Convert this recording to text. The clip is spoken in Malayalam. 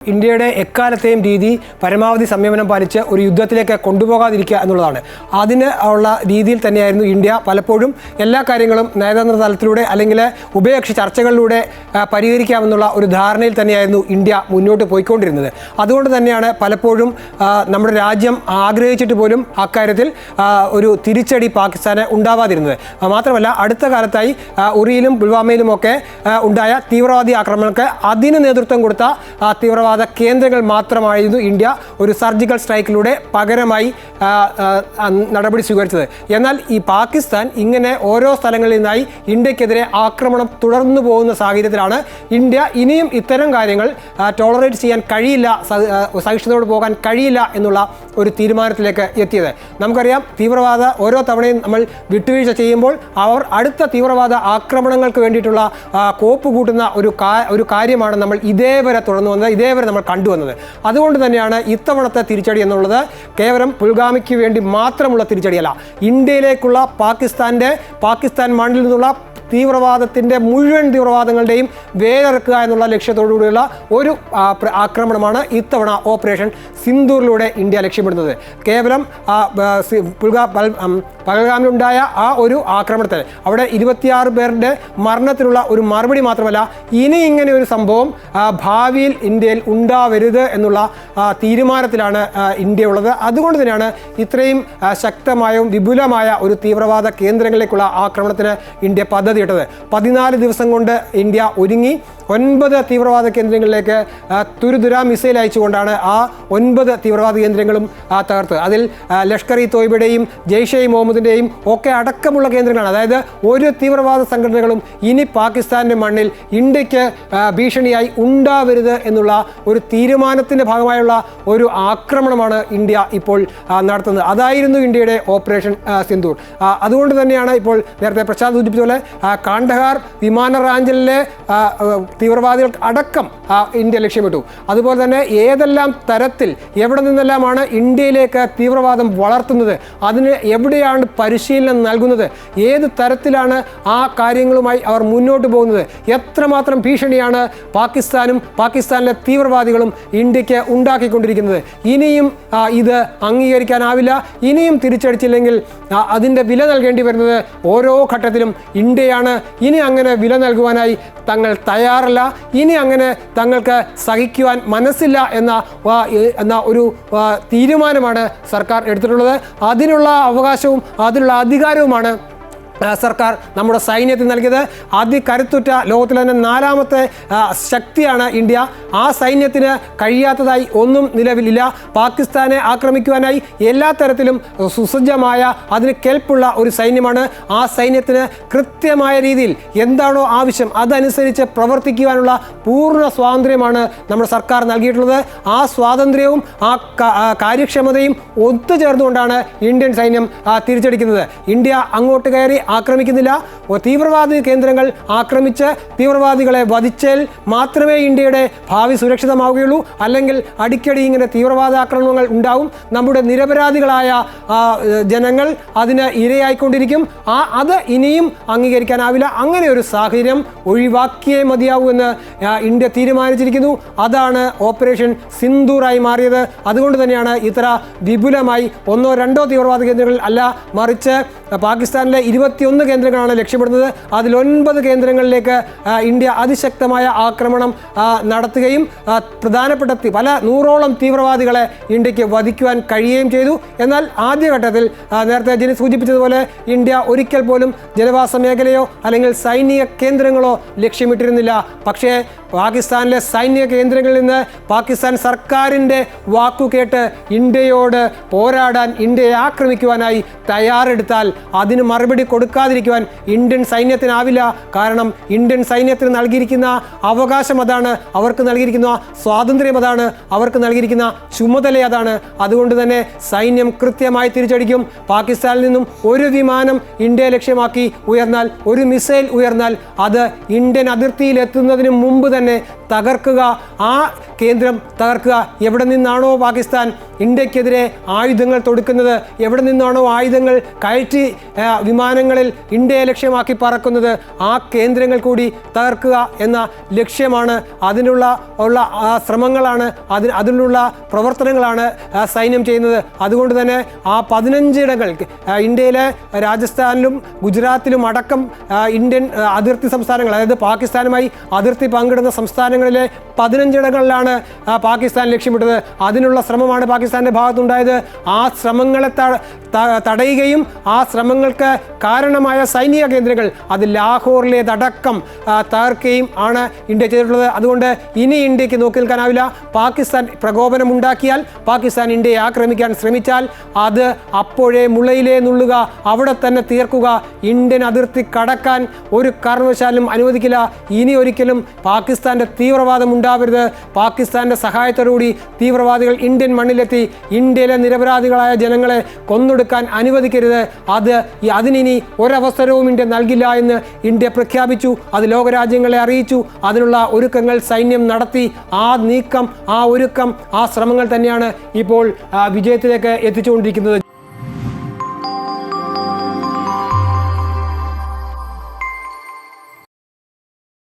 ഇന്ത്യയുടെ എക്കാലത്തെയും രീതി പരമാവധി സംയമനം പാലിച്ച് ഒരു യുദ്ധത്തിലേക്ക് കൊണ്ടുപോകാതിരിക്കുക എന്നുള്ളതാണ്. അതിന് ഉള്ള രീതിയിൽ തന്നെയായിരുന്നു ഇന്ത്യ പലപ്പോഴും എല്ലാ കാര്യങ്ങളും നയതന്ത്ര തലത്തിലൂടെ അല്ലെങ്കിൽ ഉഭയകക്ഷി ചർച്ചകളിലൂടെ പരിഹരിക്കാമെന്നുള്ള ഒരു ധാരണയിൽ തന്നെയായിരുന്നു ഇന്ത്യ മുന്നോട്ട് പോയിക്കൊണ്ടിരുന്നത്. അതുകൊണ്ട് തന്നെയാണ് പലപ്പോഴും നമ്മുടെ രാജ്യം ആഗ്രഹിച്ചിട്ട് പോലും അക്കാര്യത്തിൽ ഒരു തിരിച്ചടി പാകിസ്ഥാന് ഉണ്ടാവാതിരുന്നത്. മാത്രമല്ല അടുത്ത കാലത്തായി ഉറിയിലും പുൽവാമയിലുമൊക്കെ ഉണ്ടായ തീവ്രവാദി ആക്രമണങ്ങൾക്ക് അതിന് നേതൃത്വം കൊടുത്ത തീവ്രവാദ കേന്ദ്രങ്ങൾ മാത്രമായിരുന്നു ഇന്ത്യ ഒരു സർജിക്കൽ സ്ട്രൈക്കിലൂടെ പകരമായി നടപടി സ്വീകരിച്ചത്. എന്നാൽ ഈ പാകിസ്ഥാൻ ഇങ്ങനെ ഓരോ സ്ഥലങ്ങളിൽ നിന്നായി ഇന്ത്യക്കെതിരെ ആക്രമണം തുടർന്നു പോകുന്ന സാഹചര്യത്തിലാണ് ഇന്ത്യ ഇനിയും ഇത്തരം കാര്യങ്ങൾ ടോളറേറ്റ് ചെയ്യാൻ കഴിയില്ല, സഹിഷ്ണുതയോട് പോകാൻ കഴിയില്ല എന്നുള്ള ഒരു തീരുമാനത്തിലേക്ക് എത്തിയത്. നമുക്കറിയാം, തീവ്രവാദ ഓരോ തവണയും നമ്മൾ വിട്ടുവീഴ്ച ചെയ്യുമ്പോൾ അവർ അടുത്ത തീവ്രവാദ ആക്രമണങ്ങൾക്ക് വേണ്ടിയിട്ടുള്ള കോപ്പ് കൂട്ടുന്ന ഒരു കാര്യമാണ് നമ്മൾ ഇതേവരെ തുടർന്നു വന്നത്, ഇതേവരെ നമ്മൾ കണ്ടുവന്നത്. അതുകൊണ്ട് തന്നെയാണ് ഇത്തവണത്തെ തിരിച്ചടി എന്നുള്ളത് കേവലം പുൽഗാമിക്ക് വേണ്ടി മാത്രമുള്ള തിരിച്ചടിയല്ല, ഇന്ത്യയിലേക്കുള്ള പാകിസ്ഥാൻ മണ്ണിൽ നിന്നുള്ള തീവ്രവാദത്തിൻ്റെ മുഴുവൻ തീവ്രവാദങ്ങളുടെയും വേരറക്കുക എന്നുള്ള ലക്ഷ്യത്തോടുകൂടിയുള്ള ഒരു ആക്രമണമാണ് ഇത്തവണ ഓപ്പറേഷൻ സിന്ദൂറിലൂടെ ഇന്ത്യ ലക്ഷ്യമിടുന്നത്. കേവലം പഹൽഗാമിലുണ്ടായ ആ ഒരു ആക്രമണത്തിൽ അവിടെ 26 പേരുടെ മരണത്തിനുള്ള ഒരു മറുപടി മാത്രമല്ല, ഇനി ഇങ്ങനെ ഒരു സംഭവം ഭാവിയിൽ ഇന്ത്യയിൽ ഉണ്ടാവരുത് എന്നുള്ള തീരുമാനത്തിലാണ് ഇന്ത്യ ഉള്ളത്. അതുകൊണ്ട് തന്നെയാണ് ഇത്രയും ശക്തമായും വിപുലമായ ഒരു തീവ്രവാദ കേന്ദ്രങ്ങളിലേക്കുള്ള ആക്രമണത്തിന് ഇന്ത്യ പദ്ധതി ഇട്ടത്. 14 ദിവസം കൊണ്ട് ഇന്ത്യ ഒരുങ്ങി 9 തീവ്രവാദ കേന്ദ്രങ്ങളിലേക്ക് തുരുതുര മിസൈൽ അയച്ചുകൊണ്ടാണ് ആ 9 തീവ്രവാദ കേന്ദ്രങ്ങളും തകർത്തത്. അതിൽ ലഷ്കർ-ഇ തോയ്ബയുടെയും ജെയ്ഷെ മുഹമ്മദിൻ്റെയും ഒക്കെ അടക്കമുള്ള കേന്ദ്രങ്ങളാണ്. അതായത് ഒരു തീവ്രവാദ സംഘടനകളും ഇനി പാകിസ്ഥാൻ്റെ മണ്ണിൽ ഇന്ത്യക്ക് ഭീഷണിയായി ഉണ്ടാവരുത് എന്നുള്ള ഒരു തീരുമാനത്തിൻ്റെ ഭാഗമായുള്ള ഒരു ആക്രമണമാണ് ഇന്ത്യ ഇപ്പോൾ നടത്തുന്നത്. അതായിരുന്നു ഇന്ത്യയുടെ ഓപ്പറേഷൻ സിന്ദൂർ. അതുകൊണ്ട് തന്നെയാണ് ഇപ്പോൾ നേരത്തെ പ്രശാന്ത് സൂചിപ്പിച്ച പോലെ കാണ്ഡഹാർ വിമാനറാഞ്ചലിലെ തീവ്രവാദികൾ അടക്കം ഇന്ത്യ ലക്ഷ്യമിട്ടു. അതുപോലെ തന്നെ ഏതെല്ലാം തരത്തിൽ എവിടെ നിന്നെല്ലാമാണ് ഇന്ത്യയിലേക്ക് തീവ്രവാദം വളർത്തുന്നത്, അതിന് എവിടെയാണ് പരിശീലനം നൽകുന്നത്, ഏത് തരത്തിലാണ് ആ കാര്യങ്ങളുമായി അവർ മുന്നോട്ട് പോകുന്നത്, എത്രമാത്രം ഭീഷണിയാണ് പാകിസ്ഥാനും പാകിസ്ഥാനിലെ തീവ്രവാദികളും ഇന്ത്യക്ക് ഉണ്ടാക്കിക്കൊണ്ടിരിക്കുന്നത്. ഇനിയും ഇത് അംഗീകരിക്കാനാവില്ല. ഇനിയും തിരിച്ചടിച്ചില്ലെങ്കിൽ അതിൻ്റെ വില നൽകേണ്ടി വരുന്നത് ഓരോ ഘട്ടത്തിലും ഇന്ത്യയാണ്. ഇനി അങ്ങനെ വില നൽകുവാനായി തങ്ങൾ തയ്യാറല്ല, ഇനി അങ്ങനെ തങ്ങൾക്ക് സഹിക്കുവാൻ മനസ്സില്ല എന്ന ഒരു തീരുമാനമാണ് സർക്കാർ എടുത്തിട്ടുള്ളത്. അതിനുള്ള അവകാശവും അതിനുള്ള അധികാരവുമാണ് സർക്കാർ നമ്മുടെ സൈന്യത്തിന് നൽകിയത്. അതികരുത്തുറ്റ ലോകത്തിലെ തന്നെ 4ാമത്തെ ശക്തിയാണ് ഇന്ത്യ. ആ സൈന്യത്തിന് കഴിയാത്തതായി ഒന്നും നിലവിലില്ല. പാകിസ്ഥാനെ ആക്രമിക്കുവാനായി എല്ലാ തരത്തിലും സുസജ്ജമായ അതിന് കെൽപ്പുള്ള ഒരു സൈന്യമാണ്. ആ സൈന്യത്തിന് കൃത്യമായ രീതിയിൽ എന്താണോ ആവശ്യം അതനുസരിച്ച് പ്രവർത്തിക്കുവാനുള്ള പൂർണ്ണ സ്വാതന്ത്ര്യമാണ് നമ്മുടെ സർക്കാർ നൽകിയിട്ടുള്ളത്. ആ സ്വാതന്ത്ര്യവും ആ കാര്യക്ഷമതയും ഒത്തുചേർന്നുകൊണ്ടാണ് ഇന്ത്യൻ സൈന്യം തിരിച്ചടിക്കുന്നത്. ഇന്ത്യ അങ്ങോട്ട് കയറി ആക്രമിക്കുന്നില്ല. തീവ്രവാദി കേന്ദ്രങ്ങൾ ആക്രമിച്ച് തീവ്രവാദികളെ വധിച്ചാൽ മാത്രമേ ഇന്ത്യയുടെ ഭാവി സുരക്ഷിതമാവുകയുള്ളൂ. അല്ലെങ്കിൽ അടിക്കടി ഇങ്ങനെ തീവ്രവാദ ആക്രമണങ്ങൾ ഉണ്ടാവും. നമ്മുടെ നിരപരാധികളായ ജനങ്ങൾ അതിന് ഇരയായിക്കൊണ്ടിരിക്കും. അത് ഇനിയും അംഗീകരിക്കാനാവില്ല. അങ്ങനെ ഒരു സാഹചര്യം ഒഴിവാക്കിയേ മതിയാവൂ എന്ന് ഇന്ത്യ തീരുമാനിച്ചിരിക്കുന്നു. അതാണ് ഓപ്പറേഷൻ സിന്ദൂറായി മാറിയത്. അതുകൊണ്ട് തന്നെയാണ് ഇത്ര വിപുലമായി 1-2 തീവ്രവാദ കേന്ദ്രങ്ങൾ അല്ല, മറിച്ച് പാകിസ്ഥാനിലെ 21 കേന്ദ്രങ്ങളാണ് ലക്ഷ്യമിടുന്നത്. അതിൽ 9 കേന്ദ്രങ്ങളിലേക്ക് ഇന്ത്യ അതിശക്തമായ ആക്രമണം നടത്തുകയും പ്രധാനപ്പെട്ട പല 100ഓളം തീവ്രവാദികളെ ഇന്ത്യക്ക് വധിക്കുവാൻ കഴിയുകയും ചെയ്തു. എന്നാൽ ആദ്യഘട്ടത്തിൽ നേരത്തെ ജിനി സൂചിപ്പിച്ചതുപോലെ ഇന്ത്യ ഒരിക്കൽ പോലും ജനവാസ മേഖലയോ അല്ലെങ്കിൽ സൈനിക കേന്ദ്രങ്ങളോ ലക്ഷ്യമിട്ടിരുന്നില്ല. പക്ഷേ പാകിസ്ഥാനിലെ സൈനിക കേന്ദ്രങ്ങളിൽ നിന്ന് പാകിസ്ഥാൻ സർക്കാരിൻ്റെ വാക്കുകേട്ട് ഇന്ത്യയോട് പോരാടാൻ, ഇന്ത്യയെ ആക്രമിക്കുവാനായി തയ്യാറെടുത്താൽ അതിന് മറുപടി കൊടുക്കാതിരിക്കുവാൻ ഇന്ത്യൻ സൈന്യത്തിനാവില്ല. കാരണം ഇന്ത്യൻ സൈന്യത്തിന് നൽകിയിരിക്കുന്ന അവകാശം അതാണ്, അവർക്ക് നൽകിയിരിക്കുന്ന സ്വാതന്ത്ര്യം അതാണ്, അവർക്ക് നൽകിയിരിക്കുന്ന ചുമതല അതാണ്. അതുകൊണ്ട് തന്നെ സൈന്യം കൃത്യമായി തിരിച്ചടിക്കും. പാകിസ്ഥാനിൽ നിന്നും ഒരു വിമാനം ഇന്ത്യയെ ലക്ഷ്യമാക്കി ഉയർന്നാൽ, ഒരു മിസൈൽ ഉയർന്നാൽ അത് ഇന്ത്യൻ അതിർത്തിയിൽ എത്തുന്നതിന് മുമ്പ് തന്നെ തകർക്കുക, ആ കേന്ദ്രം തകർക്കുക. എവിടെ നിന്നാണോ പാകിസ്ഥാൻ ഇന്ത്യക്കെതിരെ ആയുധങ്ങൾ തൊടുക്കുന്നത്, എവിടെ നിന്നാണോ ആയുധങ്ങൾ കയറ്റി വിമാനങ്ങളിൽ ഇന്ത്യയെ ലക്ഷ്യമാക്കി പറക്കുന്നത്, ആ കേന്ദ്രങ്ങൾ കൂടി തകർക്കുക എന്ന ലക്ഷ്യമാണ്, അതിനുള്ള ശ്രമങ്ങളാണ്, അതിനുള്ള പ്രവർത്തനങ്ങളാണ് സൈന്യം ചെയ്യുന്നത്. അതുകൊണ്ട് തന്നെ ആ 15 ഇടങ്ങൾ ഇന്ത്യയിലെ രാജസ്ഥാനിലും ഗുജറാത്തിലും അടക്കം ഇന്ത്യൻ അതിർത്തി സംസ്ഥാനങ്ങൾ, അതായത് പാകിസ്ഥാനുമായി അതിർത്തി പങ്കിടുന്ന സംസ്ഥാനങ്ങളിലെ 15 ഇടങ്ങളിലാണ് പാകിസ്ഥാൻ ലക്ഷ്യമിട്ടത്. അതിനുള്ള ശ്രമമാണ് പാകിസ്ഥാൻ്റെ ഭാഗത്തുണ്ടായത്. ആ ശ്രമങ്ങളെ തടയുകയും ആ ശ്രമങ്ങൾക്ക് കാരണമായ സൈനിക കേന്ദ്രങ്ങൾ അത് ലാഹോറിലേതടക്കം തകർക്കുകയും ആണ് ഇന്ത്യ ചെയ്തിട്ടുള്ളത്. അതുകൊണ്ട് ഇനി ഇന്ത്യക്ക് നോക്കി നിൽക്കാനാവില്ല. പാകിസ്ഥാൻ പ്രകോപനമുണ്ടാക്കിയാൽ, പാകിസ്ഥാൻ ഇന്ത്യയെ ആക്രമിക്കാൻ ശ്രമിച്ചാൽ അത് അപ്പോഴേ മുളയിലേ നുള്ളുക, അവിടെ തന്നെ തീർക്കുക. ഇന്ത്യൻ അതിർത്തി കടക്കാൻ ഒരു കാരണവശാലും അനുവദിക്കില്ല. ഇനി ഒരിക്കലും പാകിസ്ഥാൻ്റെ തീവ്രവാദം ഉണ്ടാവരുത്. പാകിസ്ഥാൻ്റെ സഹായത്തോടുകൂടി തീവ്രവാദികൾ ഇന്ത്യൻ മണ്ണിലെത്തി ഇന്ത്യയിലെ നിരപരാധികളായ ജനങ്ങളെ കൊന്നൊടുക്കാൻ അനുവദിക്കരുത്. അതിനി ഒരവസരവും ഇന്ത്യ നൽകില്ല എന്ന് ഇന്ത്യ പ്രഖ്യാപിച്ചു. അത് ലോകരാജ്യങ്ങളെ അറിയിച്ചു. അതിനുള്ള ഒരുക്കങ്ങൾ സൈന്യം നടത്തി. ആ നീക്കം, ആ ഒരുക്കം, ആ ശ്രമങ്ങൾ തന്നെയാണ് ഇപ്പോൾ വിജയത്തിലേക്ക് എത്തിച്ചുകൊണ്ടിരിക്കുന്നത്.